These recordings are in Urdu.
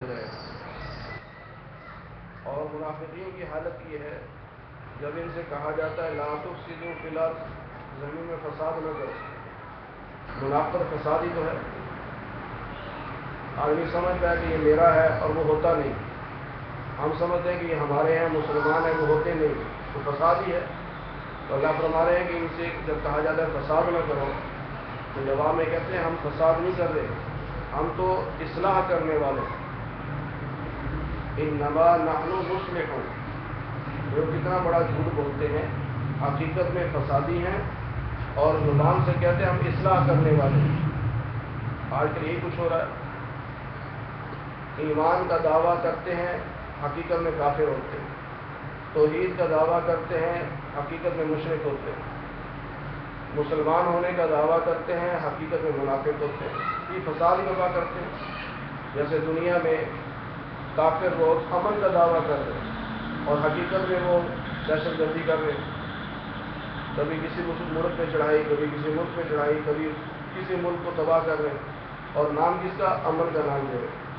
ہے۔ اور منافقین کی حالت یہ ہے جب ان سے کہا جاتا ہے لا تفسدوا فی الارض، زمین میں فساد نہ کرو۔ منافق فسادی تو ہے، آدمی سمجھتا ہے کہ یہ میرا ہے اور وہ ہوتا نہیں۔ ہم سمجھتے ہیں کہ یہ ہمارے ہیں، مسلمان ہیں، وہ ہوتے نہیں، تو فسادی ہے۔ تو اللہ فرما رہے ہیں کہ ان سے جب کہا جاتا ہے فساد نہ کرو، تو جواب میں کہتے ہیں ہم فساد نہیں کر رہے، ہم تو اصلاح کرنے والے ہیں۔ انما نحن مصلحون، جو کتنا بڑا جھوٹ بولتے ہیں، حقیقت میں فسادی ہیں، اور زبان سے کہتے ہیں ہم اصلاح کرنے والے ہیں۔ آج کل یہی کچھ ہو رہا ہے، ایمان کا دعویٰ کرتے ہیں، حقیقت میں کافر ہوتے ہیں، توحید کا دعویٰ کرتے ہیں، حقیقت میں مشرک ہوتے ہیں، مسلمان ہونے کا دعویٰ کرتے ہیں، حقیقت میں منافق ہوتے ہیں۔ یہ فساد برپا کرتے ہیں۔ جیسے دنیا میں کافر لوگ امن کا دعویٰ کر رہے ہیں اور حقیقت میں وہ دہشت گردی کر رہے ہیں۔ کبھی کسی ملک میں چڑھائی، کبھی کسی ملک میں چڑھائی، کبھی کسی ملک کو تباہ کر رہے ہیں، اور نام کس کا؟ امن کا نام دے رہے ہیں۔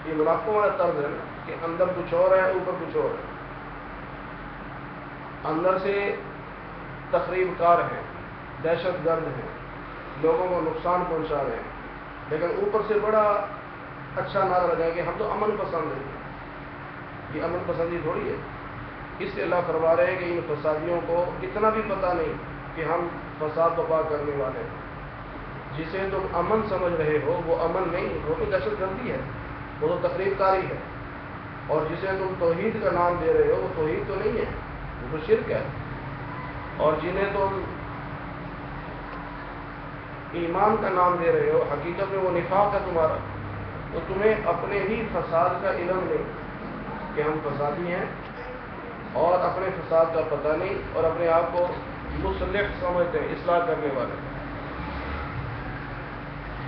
یہ منافقوں والا طرز ہے نا، کہ اندر کچھ اور ہے، اوپر کچھ اور ہے۔ اندر سے تخریب کار ہیں، دہشت گرد ہیں، لوگوں کو نقصان پہنچا رہے ہیں، لیکن اوپر سے بڑا اچھا نعرہ لگائیں کہ ہم تو امن پسند ہیں۔ یہ امن پسندی تھوڑی ہے۔ اس سے اللہ فرما رہے ہیں کہ ان فسادیوں کو اتنا بھی پتہ نہیں کہ ہم فساد برپا کرنے والے ہیں۔ جسے تم امن سمجھ رہے ہو وہ امن نہیں، وہ تو دہشت گردی ہے، وہ تو تخریب کاری ہے۔ اور جسے تم توحید کا نام دے رہے ہو وہ توحید تو نہیں ہے، وہ تو شرک ہے۔ اور جنہیں تم ایمان کا نام دے رہے ہو، حقیقت میں وہ نفاق ہے تمہارا۔ تو تمہیں اپنے ہی فساد کا علم نہیں کہ ہم فسادی ہیں، اور اپنے فساد کا پتہ نہیں، اور اپنے آپ کو مصلح سمجھتے ہیں، اصلاح کرنے والے۔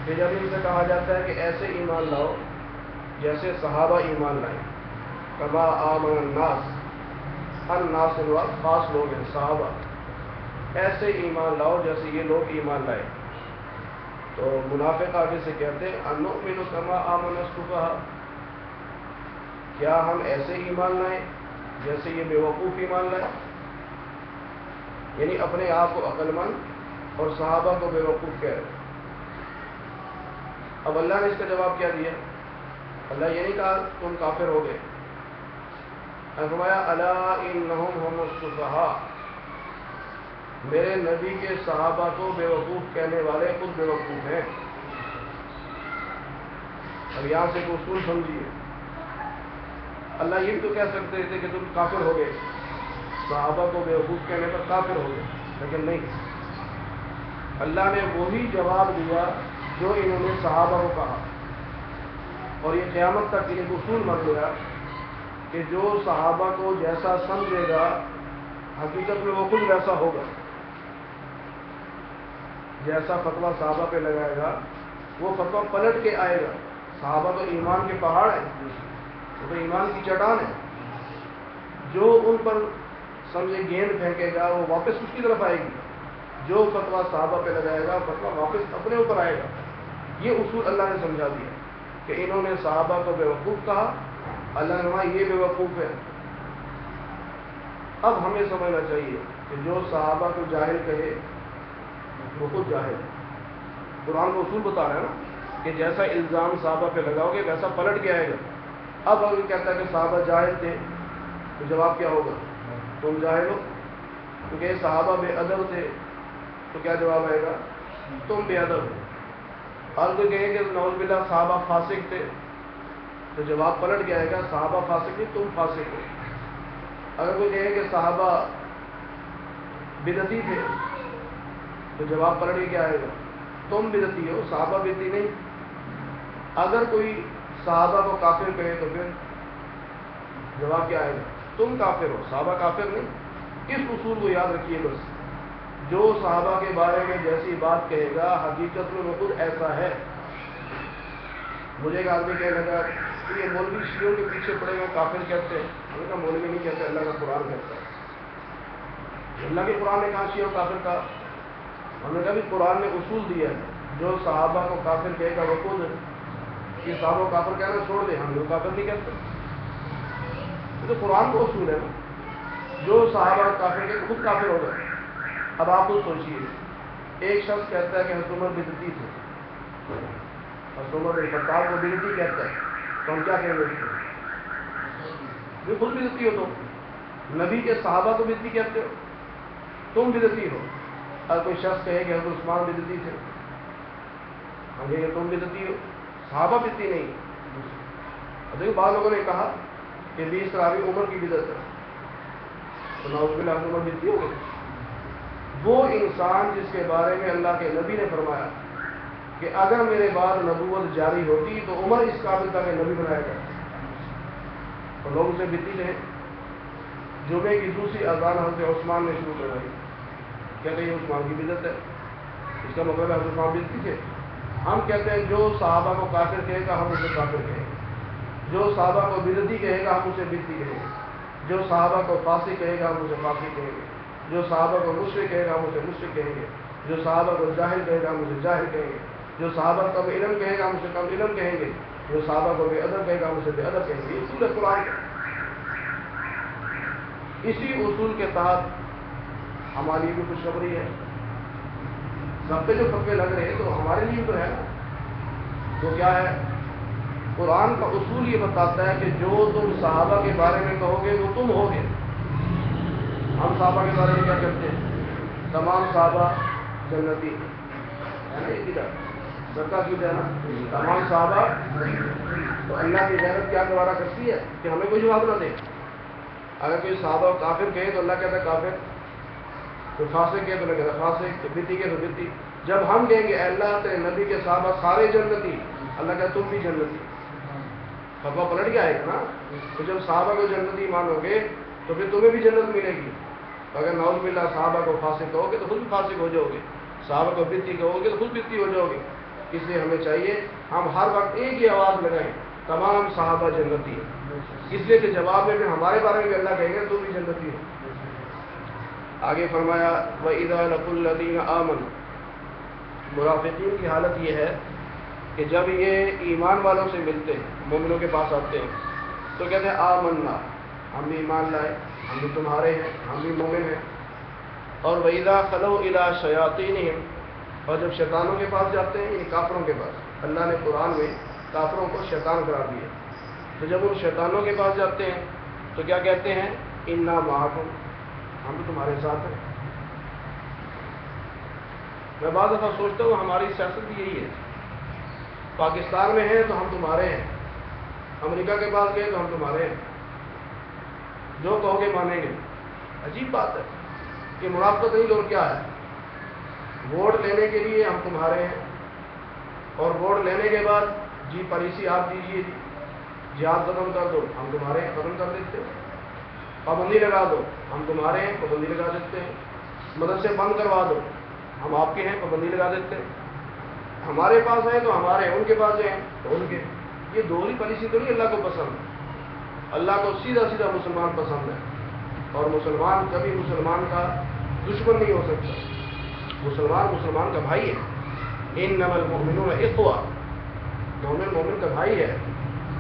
کہ جب ان سے کہا جاتا ہے کہ ایسے ایمان لاؤ جیسے صحابہ ایمان لائے، کما آمن الناس، الناس الوقت خاص لوگ ہیں صحابہ، ایسے ایمان لاؤ جیسے یہ لوگ ایمان لائے۔ تو منافق آگے سے کہتے ہیں انؤمن کما آمن السفہاء، کیا ہم ایسے ایمان لائیں جیسے یہ بیوقوف ایمان لائے؟ یعنی اپنے آپ کو عقل مند اور صحابہ کو بیوقوف کہہ رہے۔ اب اللہ نے اس کا جواب کیا دیا؟ اللہ یہ نہیں کہا تم کافر ہو گئے، فرمایا الا انہم هم السفہاء، میرے نبی کے صحابہ کو بیوقوف کہنے والے خود بیوقوف ہیں۔ اب یہاں سے ایک اصول سمجھیے، اللہ یہ بھی تو کہہ سکتے تھے کہ تم کافر ہو گئے، صحابہ کو بیوقوف کہنے پر کافر ہو گئے، لیکن نہیں، اللہ نے وہی جواب دیا جو انہوں نے صحابہ کو کہا۔ اور یہ قیامت تک ایک اصول بن گیا کہ جو صحابہ کو جیسا سمجھے گا حقیقت میں وہ خود ویسا ہوگا۔ جیسا فتویٰ صحابہ پہ لگائے گا وہ فتویٰ پلٹ کے آئے گا۔ صحابہ تو ایمان کے پہاڑ ہیں، وہ تو ایمان کی چٹان ہے، جو ان پر سمجھے گیند پھینکے گا وہ واپس اس کی طرف آئے گی۔ جو فتویٰ صحابہ پہ لگائے گا فتویٰ واپس اپنے اوپر آئے گا۔ یہ اصول اللہ نے سمجھا دیا کہ انہوں نے صحابہ کو بیوقوف کہا، اللہ نے کہا یہ بیوقوف ہے۔ اب ہمیں سمجھنا چاہیے کہ جو صحابہ کو جاہل کہے وہ خود جاہل ہے۔ قرآن کو اصول بتا رہا ہے نا کہ جیسا الزام صحابہ پہ لگاؤ گے ویسا پلٹ کے آئے گا۔ اب اگر کہتا ہے کہ صحابہ جاہل تھے تو جواب کیا ہوگا؟ تم جاہل ہو، کیونکہ صحابہ بے ادب تھے، تو کیا جواب آئے گا؟ تم بے ادب ہو۔ اور کوئی کہے کہ نعوذ باللہ صحابہ فاسق تھے، تو جواب پلٹ کے آئے گا صحابہ فاسق نہیں، تم فاسق ہو۔ اگر کوئی کہے کہ صحابہ بدعتی تھے، تو جواب پلٹ کے کیا آئے گا؟ تم بدعتی ہو، صحابہ بدعتی نہیں۔ اگر کوئی صحابہ کو کافر کہے تو پھر جواب کیا آئے گا؟ تم کافر ہو، صحابہ کافر نہیں۔ اس اصول کو یاد رکھیے بس، جو صحابہ کے بارے میں جیسی بات کہے گا حقیقت میں وہ خود ایسا ہے۔ مجھے ایک آدمی کہنے لگا کہ یہ مولوی شیعوں کے پیچھے پڑے ہوئے کافر کہتے ہیں۔ ہم نے کہا مولوی نہیں کہتے، اللہ کا قرآن کہتا ہے۔ اللہ کے قرآن نے کہا شیعوں کافر کا؟ ہم نے کہا بھی قرآن نے اصول دیا ہے، جو صحابہ کو کافر کہے گا وہ خود کہ صحابہ کو کافر کہنا چھوڑ دیں، ہم لوگ کافر نہیں کہتے. یہ تو قرآن کا اصول ہے نا، جو صحابہ کو کافر کہتے خود کافر ہو گئے. اب آپ خود سوچیے، ایک شخص کہتا ہے کہ حضرت عمر بدعتی تھے، حضرت عمر بن خطاب کو بدعتی کہتا ہے، تو ہم کیا کہیں گے؟ یہ خود بدعتی ہو. تو نبی کے صحابہ کو بدعتی کہتے ہو، تم بدعتی ہو. اگر کوئی شخص کہے کہ حضرت عثمان بدعتی تھے، ہم کہیں گے تم بدعتی ہو، صحابہ بدعتی نہیں. دیکھو بعض لوگوں نے کہا کہ 20 تراویح عمر کی بدعت ہے، تو نعوذ باللہ حضرت عمر بدعتی ہو گئے. وہ انسان جس کے بارے میں اللہ کے نبی نے فرمایا کہ اگر میرے بعد نبوت جاری ہوتی تو عمر اس قابل تھا کہ نبی بنایا جائے، تو لوگ اسے بدعتی کہیں. جمعے کی دوسری اذان حضرت عثمان نے شروع کروائی، کہتے ہیں یہ عثمان کی بدعت ہے، اس کا مطلب ہے حضرت عثمان بدعتی تھے. ہم کہتے ہیں جو صحابہ کو کافر کہے گا ہم اسے کافر کہیں گے، جو صحابہ کو بدعتی کہے گا ہم اسے بدعتی کہیں گے، جو صحابہ کو فاسق کہے گا ہم اسے فاسق کہیں گے، جو صحابہ کو مشرک کہے گا ہم اسے مشرک کہیں گے، جو صحابہ کو جاہل کہے گا ہم اسے جاہل کہیں گے، جو صحابہ کو کم علم کہے گا ہم اسے کم علم کہیں گے، جو صحابہ کو بے ادب کہے گا ہم اسے بے ادب کہیں گے. یہ اصول ہے قرآن کا. اسی اصول کے تحت ہماری بھی خوشخبری ہے. سب پہ جو فتوے لگ رہے ہیں تو ہمارے لیے تو ہے نا. تو کیا ہے؟ قرآن کا اصول یہ بتاتا ہے کہ جو تم صحابہ کے بارے میں کہو گے وہ تم ہوگے. ہم صحابہ کے بارے میں کیا کرتے ہیں؟ تمام صحابہ جنتی ہے نا، یہ کتاب سرکار کی ہے نا، تمام صحابہ. تو اللہ کی غیرت کیا گوارا کرتی ہے کہ ہمیں کوئی جواب نہ دے. اگر کوئی صحابہ کافر کہے تو اللہ کہتا ہے کافر، تو فاسق کہے تو اللہ کہتا ہے فاسق، تو بدعتی کہے تو بدعتی. جب ہم کہیں گے اے اللہ تیرے نبی کے صحابہ سارے جنتی، اللہ کہتا ہے تم بھی جنتی. فتویٰ پلٹ گیا ہے نا. تو جب صحابہ کو جنتی مانو گے تو پھر تمہیں بھی جنت ملے گی. اگر نعوذ باللہ صحابہ کو فاسق کہو گے تو خود بھی فاسق ہو جاؤ گے، صحابہ کو بدعتی کہو گے تو خود بدعتی ہو جاؤ گے. اس لیے ہمیں چاہیے ہم ہر وقت ایک ہی آواز لگائیں، تمام صحابہ جنتی ہیں. اس لیے کہ جواب میں پھر ہمارے بارے میں بھی اللہ کہیں گے تو بھی جنتی ہو. آگے فرمایا وَإِذَا لَقُوا الَّذِينَ آمَنُوا. منافقین کی حالت یہ ہے کہ جب یہ ایمان والوں سے ملتے ہیں، مومنوں کے پاس آتے ہیں تو کہتے ہیں آمنا، ہم بھی ایمان لائے، ہم بھی تمہارے ہیں، ہم بھی مومن ہیں. اور وَإِذَا خَلَوْا إِلَىٰ شَيَاطِينِهِمْ. اور جب شیطانوں کے پاس جاتے ہیں، یعنی کافروں کے پاس، اللہ نے قرآن میں کافروں کو شیطان قرار دیا. تو جب وہ شیطانوں کے پاس جاتے ہیں تو کیا کہتے ہیں؟ اِنَّا مَعَكُمْ، ہم بھی تمہارے ساتھ ہیں. میں بعض دفعہ سوچتا ہوں ہماری سیاست بھی یہی ہے. پاکستان میں ہیں تو ہم تمہارے ہیں، امریکہ کے پاس گئے تو ہم تمہارے ہیں، جو کہو گے مانیں گے. عجیب بات ہے کہ منافقت نہیں اور کیا ہے. ووٹ لینے کے لیے ہم تمہارے ہیں، اور ووٹ لینے کے بعد جی پالیسی آپ دیجیے، جہاد ختم کر دو، ہم تمہارے ہیں، ختم کر دیتے ہیں. پابندی لگا دو، ہم تمہارے ہیں، پابندی لگا دیتے ہیں. مدرسے بند کروا دو، ہم آپ کے ہیں، پابندی لگا دیتے ہیں. ہمارے پاس ہیں تو ہمارے ہیں، ان کے پاس ہیں تو ان کے. یہ دوہری پالیسی تو نہیں اللہ کو پسند ہے. اللہ کو سیدھا سیدھا مسلمان پسند ہے، اور مسلمان کبھی مسلمان کا دشمن نہیں ہو سکتا. مسلمان مسلمان کا بھائی ہے. انما المؤمنون اخوہ، مومن مومن کا بھائی ہے.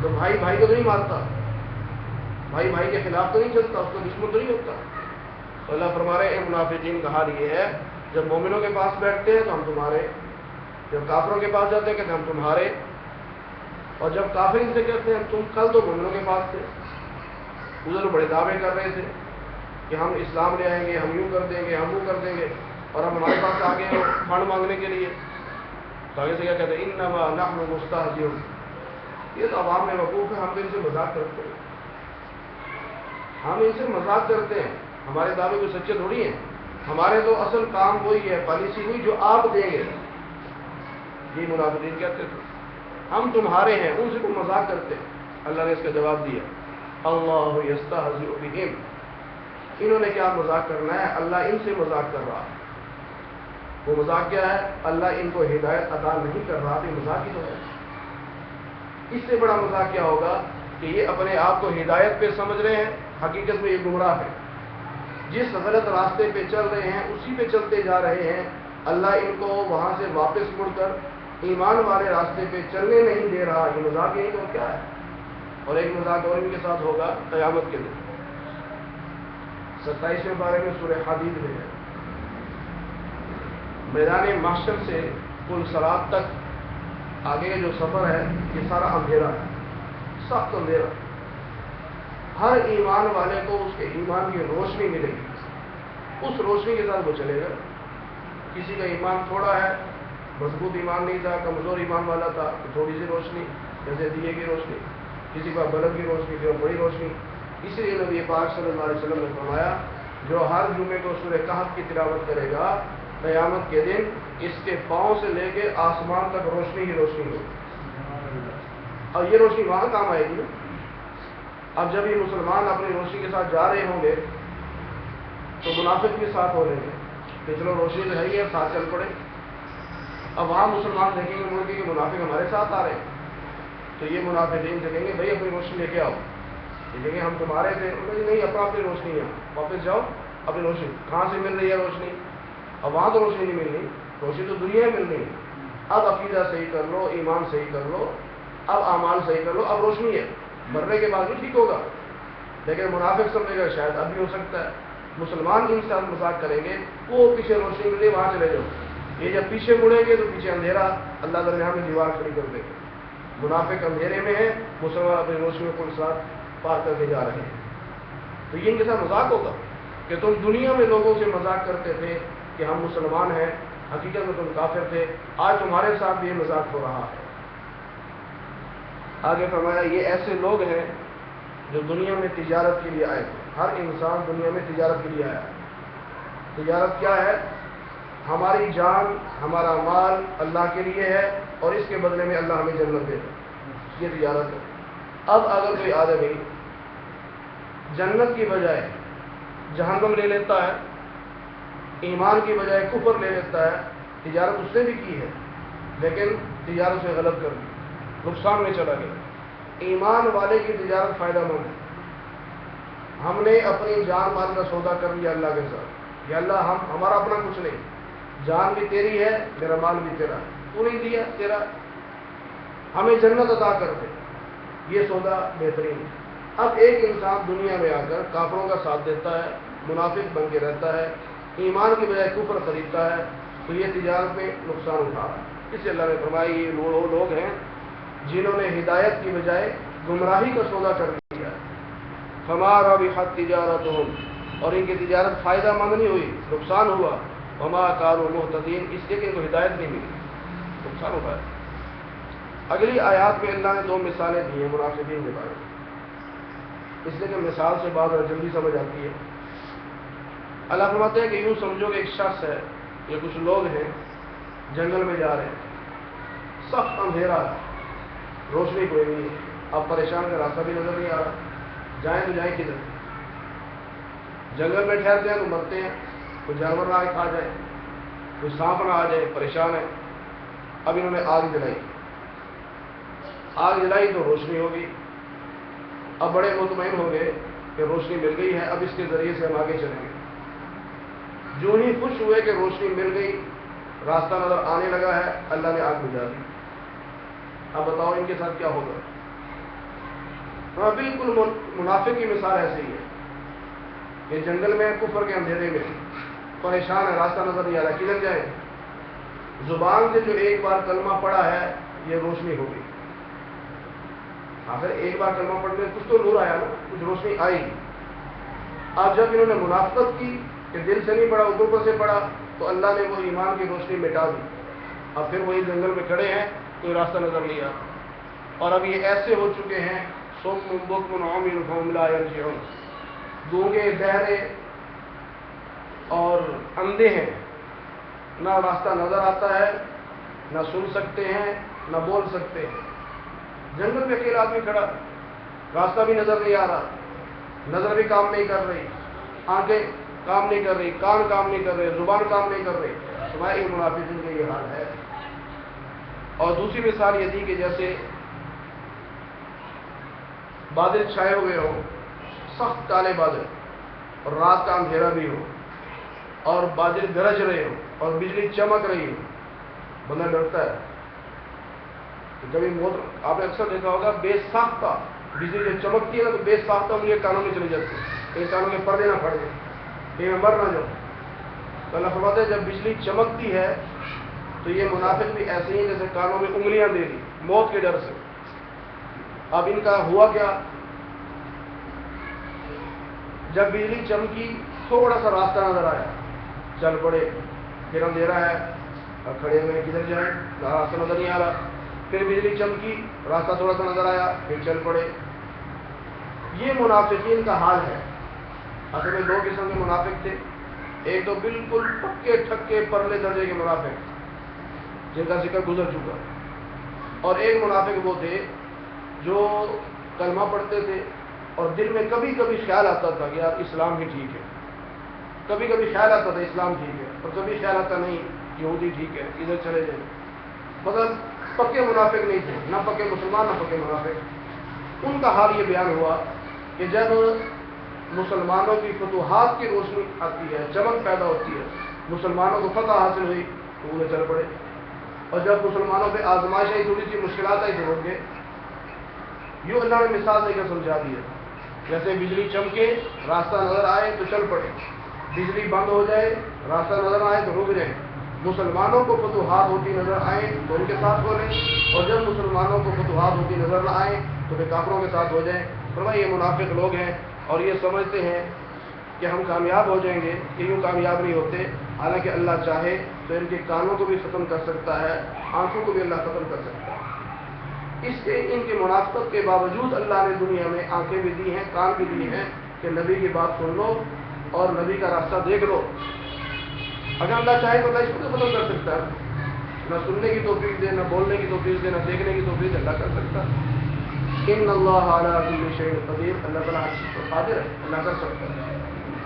تو بھائی بھائی کو نہیں مارتا، بھائی بھائی کے خلاف تو نہیں چلتا، اس کا دشمن تو نہیں ہوتا. تو اللہ فرما رہے ہیں منافقین کا حال یہ ہے، جب مومنوں کے پاس بیٹھتے ہیں تو ہم تمہارے، جب کافروں کے پاس جاتے ہیں کہتے ہیں ہم تمہارے. اور جب کافر ان سے کہتے ہیں تم کل تو مومنوں کے پاس تھے، ادھر بڑے دعوے کر رہے تھے کہ ہم اسلام لے آئیں گے، ہم یوں کر دیں گے، ہم وہ کر دیں گے، اور ہم ہمارے پاس آ گئے ہیں فنڈ مانگنے کے لیے. تو آگے سے کیا کہتے ہیں انما نحن مستہزئون. یہ تو عوام میں وقوف ہے، ہم تو ان سے مذاق کرتے ہیں، ہم ان سے مذاق کرتے ہیں. ہمارے دعوے کوئی سچے تھوڑی ہیں، ہمارے تو اصل کام وہی ہے، پالیسی ہوئی جو آپ دیں گے. یہ منافقین کہتے تھے ہم تمہارے ہیں، ان سے تم مذاق کرتے ہیں. اللہ نے اس کا جواب دیا اللہ یستہزئ بہم. انہوں نے کیا مذاق کرنا ہے، اللہ ان سے مذاق کر رہا ہے. وہ مذاق کیا ہے؟ اللہ ان کو ہدایت عطا نہیں کر رہا، تو مذاق ہی تو ہے. اس سے بڑا مذاق کیا ہوگا کہ یہ اپنے آپ کو ہدایت پہ سمجھ رہے ہیں، حقیقت میں یہ گمراہ ہے. جس غلط راستے پہ چل رہے ہیں اسی پہ چلتے جا رہے ہیں. اللہ ان کو وہاں سے واپس مڑ کر ایمان والے راستے پہ چلنے نہیں دے رہا، یہ مذاق یہی تو کیا ہے؟ اور ایک مذاق اور ان کے ساتھ ہوگا قیامت کے دن۔ 27ویں بارے میں سورہ حدید میں ہے، میدان محشر سے پل صراط تک آگے کا جو سفر ہے یہ سارا اندھیرا ہے، سخت اندھیرا۔ ہر ایمان والے کو اس کے ایمان کی روشنی ملے گی، اس روشنی کے ساتھ وہ چلے گا۔ کسی کا ایمان تھوڑا ہے، مضبوط ایمان نہیں تھا، کمزور ایمان والا تھا، تھوڑی سی روشنی جیسے دیے کی روشنی، کسی کا بلب کی روشنی، کسی بڑی روشنی۔ اسی لیے نبی پاک صلی اللہ علیہ وسلم نے فرمایا جو ہر جمعے کو سورہ کہف کی تلاوت کرے گا قیامت کے دن اس کے پاؤں سے لے کے آسمان تک روشنی ہی روشنی ہوگی، اور یہ روشنی وہاں کام آئے گی نا۔ اب جب یہ مسلمان اپنی روشنی کے ساتھ جا رہے ہوں گے تو منافق بھی ساتھ ہو رہے ہیں کہ چلو روشنی تو ہے ہی ہے، ساتھ چل پڑے۔ اب وہاں مسلمان دیکھیں گے ملک کہ منافق ہمارے ساتھ آ رہے ہیں، تو یہ منافقین سے کہیں گے بھائی اپنی روشنی لے کے آؤ، یہ کہیں گے ہم تمہارے تھے، نہیں اپنی روشنی ہے، واپس جاؤ اپنی روشنی۔ کہاں سے مل رہی ہے روشنی؟ اب وہاں تو روشنی نہیں مل رہی، روشنی تو دنیا میں مل رہی ہے۔ اب عقیدہ صحیح کر لو، ایمان صحیح کر لو، اب اعمال صحیح کر لو، اب روشنی ہے، مرنے کے بعد بھی ٹھیک ہوگا۔ لیکن منافق سمجھے گا شاید اب بھی ہو سکتا ہے، مسلمان ان سے مذاق کریں گے، وہ پیچھے روشنی ملے وہاں چلے جاؤ، یہ جب پیچھے مڑیں گے تو پیچھے اندھیرا، اللہ درمیان میں دیوار کھڑی کر دے گا۔ منافق اندھیرے میں ہے، مسلمان اپنی روشنی کو ساتھ پار کر کے جا رہے ہیں۔ تو یہ ان کے ساتھ مذاق ہوگا کہ تم دنیا میں لوگوں سے مذاق کرتے تھے کہ ہم مسلمان ہیں، حقیقت میں تم کافر تھے، آج تمہارے ساتھ بھی یہ مذاق ہو رہا ہے۔ آگے فرمایا یہ ایسے لوگ ہیں جو دنیا میں تجارت کے لیے آئے تھے۔ ہر انسان دنیا میں تجارت کے لیے آیا ہے۔ تجارت کیا ہے؟ ہماری جان، ہمارا مال اللہ کے لیے ہے اور اس کے بدلے میں اللہ ہمیں جنت دے گا، یہ تجارت ہے۔ اب اگر کوئی آدمی جنت کی بجائے جہنم لے لیتا ہے، ایمان کی بجائے کفر لے لیتا ہے، تجارت اس نے بھی کی ہے لیکن تجارت سے غلط کر دی، نقصان میں چلا گیا۔ ایمان والے کی تجارت فائدہ مند ہے۔ ہم نے اپنی جان مال کا سودا کر لیا اللہ کے ساتھ، یا اللہ ہمارا اپنا کچھ نہیں، جان بھی تیری ہے، میرا مال بھی تیرا ہے، تو نہیں دیا تیرا، ہمیں جنت عطا کر دے، یہ سودا بہترین ہے۔ اب ایک انسان دنیا میں آ کر کافروں کا ساتھ دیتا ہے، منافق بن کے رہتا ہے، ایمان کی بجائے کفر خریدتا ہے، تو یہ تجارت میں نقصان اٹھا رہا ہے۔ اس سے اللہ نے فرمایا یہ وہ لوگ ہیں جنہوں نے ہدایت کی بجائے گمراہی کا سودا کر لیا ہے۔ فما ربحت تجارتهم، اور ان کی تجارت فائدہ مند نہیں ہوئی، نقصان ہوا۔ وما كانوا مهتدين، اس لیے کہ ان کو ہدایت نہیں ملی، نقصان ہوا ہے۔ اگلی آیات میں اللہ نے دو مثالیں دی ہیں منافقین کے بارے میں، اس لیے کہ مثال سے بات جلدی سمجھ آتی ہے۔ اللہ فرماتے ہیں کہ یوں سمجھو کہ ایک شخص ہے، یہ کچھ لوگ ہیں جنگل میں جا رہے ہیں، سخت اندھیرا ہے، روشنی کوئی نہیں ہے، اب پریشان کا راستہ بھی نظر نہیں آ رہا، جائیں تو جائیں کدھر؟ جنگل میں ٹھہرتے ہیں تو مرتے ہیں، کوئی جانور نہ آ جائے، کوئی سانپ نہ آ جائے، پریشان ہے۔ اب انہوں نے آگ جلائی، آگ جلائی تو روشنی ہوگی، اب بڑے مطمئن ہو گئے کہ روشنی مل گئی ہے، اب اس کے ذریعے سے ہم آگے چلیں گے۔ جو ہی خوش ہوئے کہ روشنی مل گئی، راستہ نظر آنے لگا ہے، اللہ نے آگ بجھا دی۔ اب بتاؤ ان کے ساتھ کیا ہوگا؟ ہاں بالکل منافق کی مثال ایسے ہی ہے کہ جنگل میں کفر کے اندھیرے میں پریشان ہے، راستہ نظر نہیں آ رہا، کدھر جائیں؟ زبان سے جو ایک بار کلمہ پڑھا ہے یہ روشنی ہو گئی، آخر ایک بار کلمہ پڑھنے کچھ تو نور آیا نا، کچھ روشنی آئی۔ اب جب انہوں نے منافقت کی کہ دل سے نہیں پڑھا، اوپر سے پڑھا، تو اللہ نے وہ ایمان کی روشنی مٹا دی۔ اب پھر وہی جنگل میں کھڑے ہیں، کوئی راستہ نظر نہیں آتا، اور اب یہ ایسے ہو چکے ہیں صم بکم عمی فہم لا یرجعون، گونگے، بہرے اور اندھے ہیں، نہ راستہ نظر آتا ہے، نہ سن سکتے ہیں، نہ بول سکتے ہیں۔ جنگل میں اکیلا آدمی کھڑا، راستہ بھی نظر نہیں آ رہا، نظر بھی کام نہیں کر رہی، آنکھیں کام نہیں کر رہی، کان کام نہیں کر رہے، زبان کام نہیں کر رہی۔ تمہارے منافقین کا یہ حال ہے۔ اور دوسری مثال یہ تھی کہ جیسے بادل چھائے ہوئے ہو، سخت کالے بادل، اور رات کا اندھیرا بھی ہو، اور بادل گرج رہے ہو اور بجلی چمک رہی ہو، بندہ ڈرتا ہے جب یہ موت آپ نے اکثر دیکھا ہوگا بے ساختہ بجلی جب چمکتی ہے نا تو بے ساختہ انگلیاں کانوں میں چلی جاتی ہے کہیں کانوں کے پردے نہ پھٹ جائیں کہیں میں مر نہ جاؤں. تو اللہ فرماتے ہیں جب بجلی چمکتی ہے تو یہ منافق بھی ایسے ہی جیسے کانوں میں انگلیاں دے دی موت کے ڈر سے. اب ان کا ہوا کیا؟ جب بجلی چمکی تھوڑا سا راستہ نظر آیا چل پڑے. پھر اندھیرا ہے اب کھڑے ہوئے کدھر جائیں راستہ نظر نہیں آ رہا. پھر بجلی چمکی راستہ تھوڑا سا نظر آیا پھر چل پڑے. یہ منافقین کا حال ہے. اصل میں دو قسم کے منافق تھے. ایک تو بالکل پکے ٹھکے پرلے درجے کے منافق جن کا ذکر گزر چکا. اور ایک منافق وہ تھے جو کلمہ پڑھتے تھے اور دل میں کبھی کبھی خیال آتا تھا کہ یار اسلام ہی ٹھیک ہے. کبھی کبھی خیال آتا تھا اسلام ٹھیک ہے اور کبھی خیال آتا نہیں یہودی ٹھیک ہے ادھر چلے جائیں. مگر پکے منافق نہیں تھے, نہ پکے مسلمان نہ پکے منافق. ان کا حال یہ بیان ہوا کہ جب مسلمانوں کی فتوحات کی روشنی آتی ہے, چمک پیدا ہوتی ہے, مسلمانوں کو فتح حاصل ہوئی تو انہیں چل پڑے. اور جب مسلمانوں پہ آزمائش آئی تھوڑی سی مشکلات آئی تو رک گئے. یوں اللہ نے مثال دے کر سمجھا دی ہے. جیسے بجلی چمکے راستہ نظر آئے تو چل پڑے, بجلی بند ہو جائے راستہ نظر آئے تو رک جائیں. مسلمانوں کو فتوحات ہوتی نظر آئیں تو ان کے ساتھ ہو لیں, اور جب مسلمانوں کو فتوحات ہوتی نظر نہ آئیں تو پھر کافروں کے ساتھ ہو جائیں. فرمایا یہ منافق لوگ ہیں اور یہ سمجھتے ہیں کہ ہم کامیاب ہو جائیں گے. کہ یوں کامیاب نہیں ہوتے, حالانکہ اللہ چاہے تو ان کے کانوں کو بھی ختم کر سکتا ہے, آنکھوں کو بھی اللہ ختم کر سکتا ہے. اس کے ان کے منافقت کے باوجود اللہ نے دنیا میں آنکھیں بھی دی ہیں, کان بھی دی ہیں کہ نبی کی بات سن لو اور نبی کا راستہ دیکھ لو. اگر اللہ چاہے تو اللہ اس کو ختم کر سکتا ہے. نہ سننے کی توفیق دے, نہ بولنے کی توفیق دے, نہ دیکھنے کی توفیق اللہ کر سکتا ہے. ان اللہ علی کل شیء قدیر, اللہ تعالیٰ ہر چیز پر قادر ہے, اللہ کر سکتا ہے.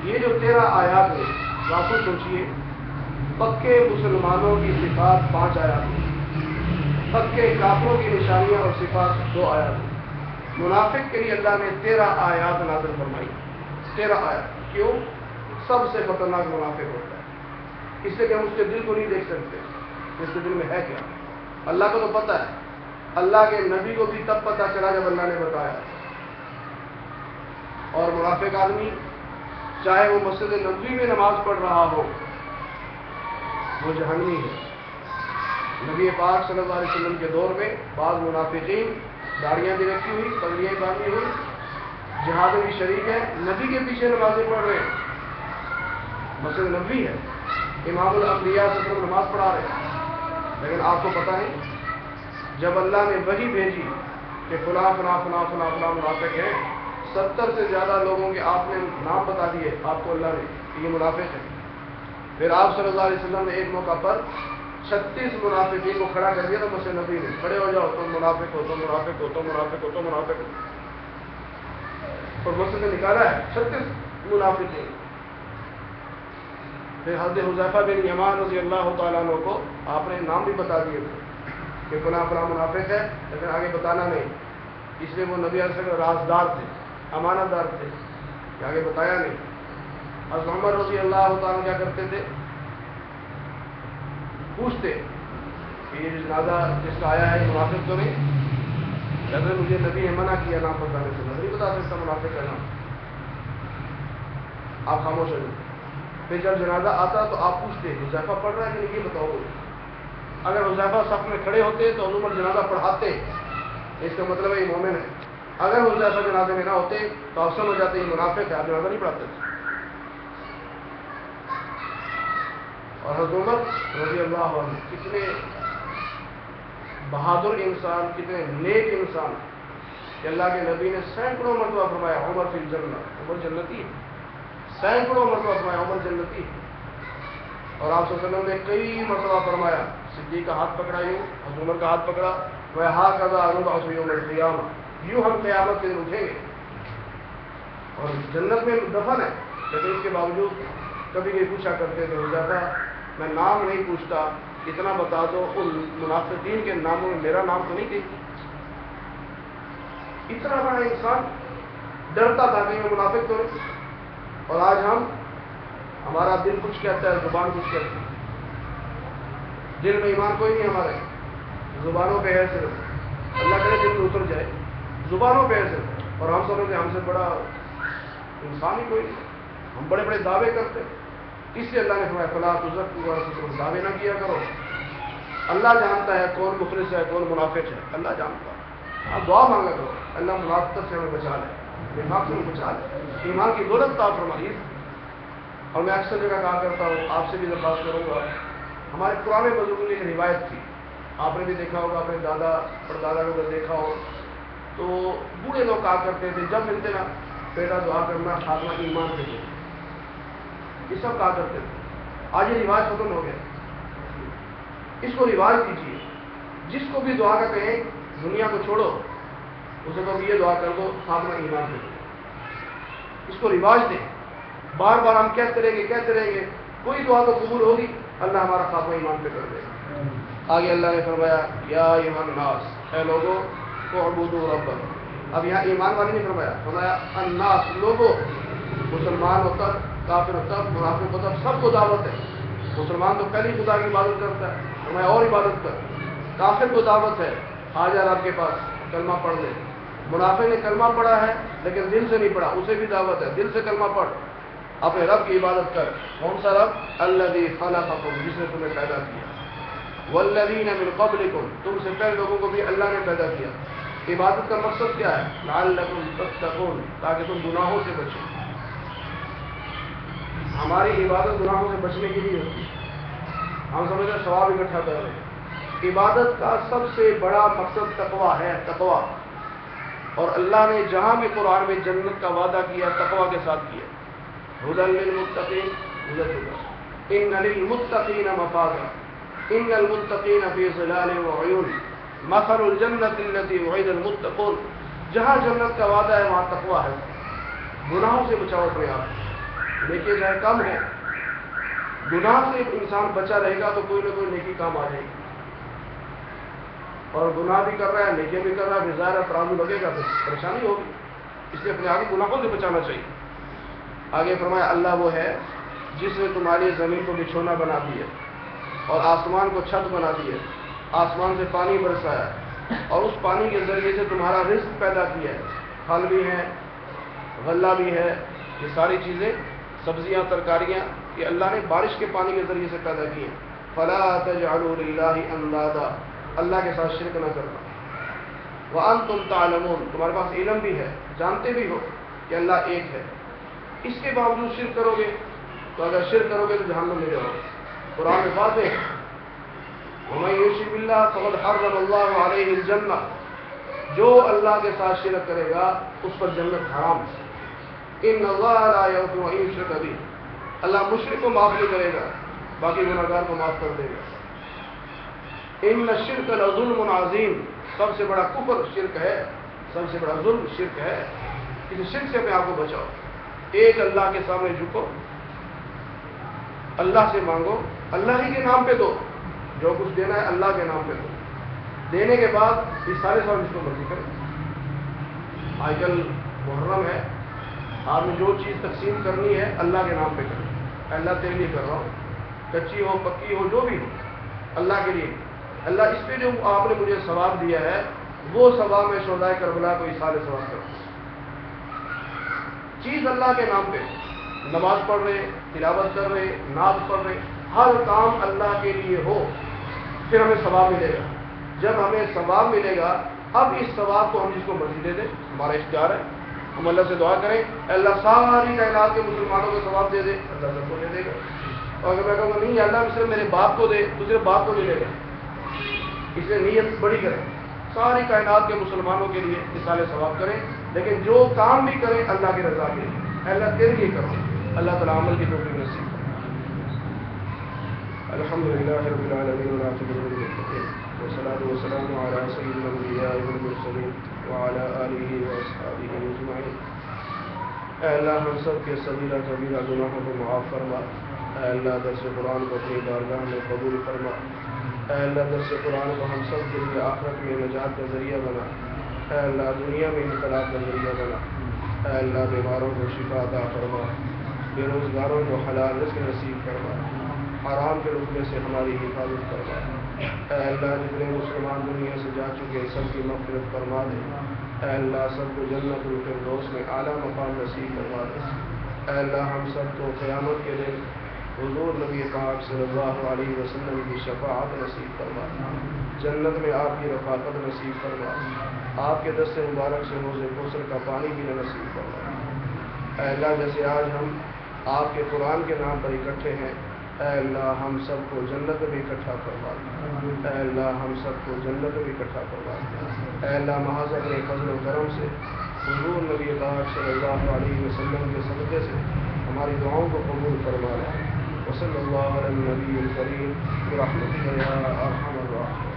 یہ جو 13 آیات ہیں واپس سوچیے, پکے مسلمانوں کی صفات 5 آیات ہیں, پکے کافروں کی نشانیاں اور صفات 2 آیات ہیں. منافق کے لیے اللہ نے 13 آیات نازل فرمائی. 13 آیات. کیوں؟ سب سے خطرناک منافق ہوتا ہے, اس لیے کہ ہم اس کے دل کو نہیں دیکھ سکتے اس کے دل میں ہے کیا. اللہ کو تو پتہ ہے, اللہ کے نبی کو بھی تب پتہ چلا جب اللہ نے بتایا. اور منافق آدمی چاہے وہ مسجد نبوی میں نماز پڑھ رہا ہو وہ جہنمی ہے. نبی پاک صلی اللہ علیہ وسلم کے دور میں بعض منافقین داڑیاں بھی رکھی ہوئی, پگڑیاں باندھی ہوئی, جہاد بھی شریک ہے, نبی کے پیچھے نمازیں پڑھ رہے ہیں. مسجد نبوی ہے, امام الانبیاء صلی اللہ علیہ وسلم نماز پڑھا رہے ہیں. لیکن آپ کو پتہ ہے جب اللہ نے وحی بھیجی کہ فلاں فلاں فلاں فلاں فلاں منافق ہیں, 70 سے زیادہ لوگوں کے آپ نے نام بتا دیے آپ کو اللہ نے کہ یہ منافق ہے. پھر آپ صلی اللہ علیہ وسلم نے ایک موقع پر 36 منافقین کو کھڑا کر دیا تو مسجد نبی نے, کھڑے ہو جاؤ, تم منافق ہو, تم منافق ہو, تم منافق ہو, تم منافق ہو. اور مسجد نے نکالا ہے 36 منافقین. پھر حضرت حذیفہ بن یمان رضی اللہ تعالیٰ عنہ کو آپ نے نام بھی بتا دیے تھے کہ فلاں فلاں منافق ہے, لیکن آگے بتانا نہیں. اس لیے وہ نبی علیہ السلام رازدار تھے, امانت دار تھے, کہ آگے بتایا نہیں. حضرت عمر رضی اللہ تعالیٰ کیا کرتے تھے, پوچھتے کہ یہ جنازہ جس کا آیا ہے منافق تو نہیں؟ اگر مجھے نبی نے منع کیا نام بتانے سے, نہیں بتا سکتا منافق کا نام, آپ خاموش ہو جائیں. پھر جب جنازہ آتا تو آپ پوچھتے حذیفہ پڑھ رہا ہے کہ نہیں, یہ بتاؤ. اگر حذیفہ صف میں کھڑے ہوتے تو حضور جنازہ پڑھاتے, اس کا مطلب ہے یہ مومن ہے. اگر حذیفہ جنازے میں نہ ہوتے تو آپ سمجھ جاتے یہ منافق ہے, آپ جنازہ نہیں پڑھاتے تھے. اور حضرت عمر رضی اللہ عنہ کتنے بہادر انسان, کتنے نیک انسان, کہ اللہ کے نبی نے سینکڑوں مرتبہ فرمایا عمر فی الجنہ, عمر جنتی ہے. سینکڑوں مرتبہ فرمایا عمر جنتی ہے. اور آپ صلی اللہ علیہ وسلم نے کئی مرتبہ فرمایا صدیق کا ہاتھ پکڑا, یوں حضرت عمر کا ہاتھ پکڑا, وَهَكَذَا نُبْعَثُ يَوْمَ الْقِيَامَةِ, یوں ہم قیامت کے دن اٹھیں گے. اور جنت میں دفن ہے, لیکن اس کے باوجود کبھی نہیں پوچھا کرتے تھے حذیفہ میں نام نہیں پوچھتا, اتنا بتا دو ان منافقین کے ناموں میں میرا نام تو نہیں تھی. اتنا بڑا انسان ڈرتا تھا کہ میں منافق تو نہیں. اور آج ہمارا دل کچھ کہتا ہے, زبان کچھ کہتی ہے. دل میں ایمان کوئی نہیں ہمارے, زبانوں پہ ہے صرف. اللہ کرے دل میں اتر جائے، زبانوں پہ ایسے، اور ہم سمجھتے ہم سے بڑا انسان ہی کوئی نہیں، ہم بڑے بڑے دعوے کرتے ہیں۔ اس لیے اللہ نے فرمایا فلا تزکوا انفسکم، دعوے نہ کیا کرو، اللہ جانتا ہے کون مخلص ہے کون منافق ہے، اللہ جانتا ہے۔ آپ دعا مانگا کرو اللہ منافقت سے ہمیں بچا لے، نفاق سے ہمیں بچا لے، ایمان کی دولت عطا فرمائے۔ اور میں اکثر جگہ کہا کرتا ہوں، آپ سے بھی جب بات کروں گا، ہمارے پرانے بزرگوں کی ایک روایت تھی، آپ نے بھی دیکھا ہوگا، اپنے دادا پردادا کو اگر دیکھا ہو تو بوڑھے لوگ کہا کرتے تھے جب ملتے نا بیٹا دعا کرنا خاتمہ ایمان سے دے، یہ سب کہا کرتے تھے۔ آج یہ رواج ختم ہو گیا، اس کو رواج کیجیے، جس کو بھی دعا کا کہیں دنیا کو چھوڑو، اسے تو یہ دعا کر دو خاتمہ ایمان سے دے، اس کو رواج دیں۔ بار بار ہم کہتے رہیں گے، کوئی دعا تو قبول ہوگی، اللہ ہمارا خاتمہ ایمان پہ کر دے گا۔ آگے اللہ نے فرمایا یا ایھا الناس، اے لوگو اعبدوا ربکم۔ اب یہاں ایمان والی نے فرمایا الناس، لوگوں، مسلمان ہو تب، کافر ہو تب، منافق ہو تب، سب کو دعوت ہے۔ مسلمان تو پہلی خدا کی عبادت کرتا ہے، فرمایا اور عبادت کر۔ کافر کو دعوت ہے، آ جا رب کے پاس کلمہ پڑھ لے۔ منافق نے کلمہ پڑھا ہے لیکن دل سے نہیں پڑھا، اسے بھی دعوت ہے، دل سے کلمہ پڑھ، اپنے رب کی عبادت کر۔ کون سا رب؟ الذی خلقکم، جس نے تمہیں پیدا کیا، والذین من قبلکم، تم سے پہلے لوگوں کو بھی اللہ نے پیدا کیا۔ عبادت کا مقصد کیا ہے؟ لعلکم تتقون، تاکہ تم گناہوں سے بچو۔ ہماری عبادت گناہوں سے بچنے کے لیے ہوتی ہے، ہم سمجھتے ہیں ثواب اکٹھا کر رہے ہیں۔ عبادت کا سب سے بڑا مقصد تقویٰ ہے، تقویٰ۔ اور اللہ نے جہاں بھی قرآن میں جنت کا وعدہ کیا تقویٰ کے ساتھ کیا، ھدی للمتقین، ان للمتقین مفازا، ان المتقین فی ظلال وعیون، مثل الجنۃ التی وعد المتقون۔ جہاں جنت کا وعدہ ہے وہاں تقویٰ ہے، گناہوں سے بچاؤ اپنے آپ۔ نیکی چاہے کم ہے، گناہ سے انسان بچا رہے گا تو کوئی نہ کوئی نیکی کام آ جائے گی، اور گناہ بھی کر رہا ہے نیکی بھی کر رہا ہے، ظاہر ترازو لگے گا تو پریشانی ہوگی، اس لیے اپنے آگے گناہوں سے بچانا چاہیے۔ آگے فرمایا اللہ وہ ہے جس نے تمہاری زمین کو بچھونا بنا دیا اور آسمان کو چھت بنا دیا، آسمان سے پانی برسایا اور اس پانی کے ذریعے سے تمہارا رزق پیدا کیا ہے، پھل بھی ہے، غلہ بھی ہے، یہ ساری چیزیں، سبزیاں، ترکاریاں، یہ اللہ نے بارش کے پانی کے ذریعے سے پیدا کی ہیں۔ فلا تجعلوا للہ اندادا، اللہ کے ساتھ شرک نہ کرنا۔ وانتم تعلمون، تمہارے پاس علم بھی ہے، جانتے بھی ہو کہ اللہ ایک ہے، اس کے باوجود شرک کرو گے تو اگر شرک کرو گے تو جہنم میں جاؤ گے۔ قرآن میں واضح ہے وَمَن یُشرک بِاللَّهِ فَقَدْ حَرَّمَ اللَّهُ عَلَیْهِ الْجَنَّةَ، جو اللہ کے ساتھ شرک کرے گا اس پر جنت حرام ہے۔ ان اللہ لا یغفر ان یشرک بہ، اللہ مشرک کو معاف نہیں کرے گا، باقی گناہگار کو معاف کر دے گا۔ ان الشرک لظلم عظیم، سب سے بڑا کفر شرک ہے، سب سے بڑا ظلم شرک ہے۔ اس شرک سے اپنے آپ کو بچاؤ، ایک اللہ کے سامنے جھکو، اللہ سے مانگو، اللہ ہی کے نام پہ دو، جو کچھ دینا ہے اللہ کے نام پہ دو، دینے کے بعد یہ سارے سوال جس کو مرضی کریں۔ آج کل محرم ہے، آپ نے جو چیز تقسیم کرنی ہے اللہ کے نام پہ کریں، اللہ تیرے لیے کر رہا ہوں، کچی ہو پکی ہو جو بھی ہو، اللہ کے لیے، اللہ اس پہ جو آپ نے مجھے ثواب دیا ہے وہ ثواب میں شہدائے کربلا کو اصال ثواب کروں، چیز اللہ کے نام پہ، نماز پڑھ رہے، تلاوت کر رہے، نعت پڑھ رہے، ہر کام اللہ کے لیے ہو، پھر ہمیں ثواب ملے گا۔ جب ہمیں ثواب ملے گا، اب اس ثواب کو ہم جس کو مرضی دے دیں، ہمارا اختیار ہے، ہم اللہ سے دعا کریں اللہ ساری کائنات کے مسلمانوں کو ثواب دے دے، اللہ سب کو دے دے گا۔ اور اگر میں کہوں گا نہیں اللہ صرف میرے باپ کو دے تو صرف باپ کو ملے گا، اس لیے نیت بڑی کریں، ساری کائنات کے مسلمانوں کے لیے مثال ثواب کریں، لیکن جو کام بھی کریں اللہ کی رضا کے لیے، اللہ تیرے لیے کرو، اللہ تعالیٰ عمل کی توفیق نصیب کرے۔ الحمدللہ رب العالمین والعاقبۃ للمتقین والصلاۃ والسلام علی سید الانبیاء والمرسلین وعلی آلہ واصحابہ اجمعین۔ اے اللہ ہم سب کے صغیرہ کبیرہ گناہوں کو معاف فرما، اے اللہ درس قرآن کو اپنی بارگاہ میں قبول فرما، اے اللہ درس قرآن کو ہم سب کے لیے آخرت میں نجات کا ذریعہ بنا، اے اللہ دنیا میں انقلاب کا ذریعہ بنا، اے اللہ بیماروں کو شفا عطا فرما، بے روزگاروں کو حلال رزق نصیب فرما، حرام کے رکنے سے ہماری حفاظت فرما۔ اے اللہ جتنے مسلمان دنیا سے جا چکے سب کی مغفرت فرما دے. اے اللہ سب کو جنت الفردوس میں اعلیٰ مقام نصیب فرما دے. اے اللہ ہم سب کو قیامت کے دن حضور نبی پاک صلی اللہ علیہ وسلم کی شفاعت نصیب فرما. جنت میں آپ کی رفاقت نصیب فرما. آپ کے دست مبارک سے حوض کوثر کا پانی بھی نصیب فرما. اے اللہ جیسے آج ہم آپ کے قرآن کے نام پر اکٹھے ہیں, اے اللہ ہم سب کو جنت میں اکٹھا فرما. اے اللہ ہم سب کو جنت میں اکٹھا فرما. اے اللہ محض اپنے فضل و کرم سے حضور نبی پاک صلی اللہ علیہ وسلم کے صدقے سے ہماری دعاؤں کو قبول فرما. وصلی اللہ علی النبی الکریم برحمتک یا ارحم الراحمین.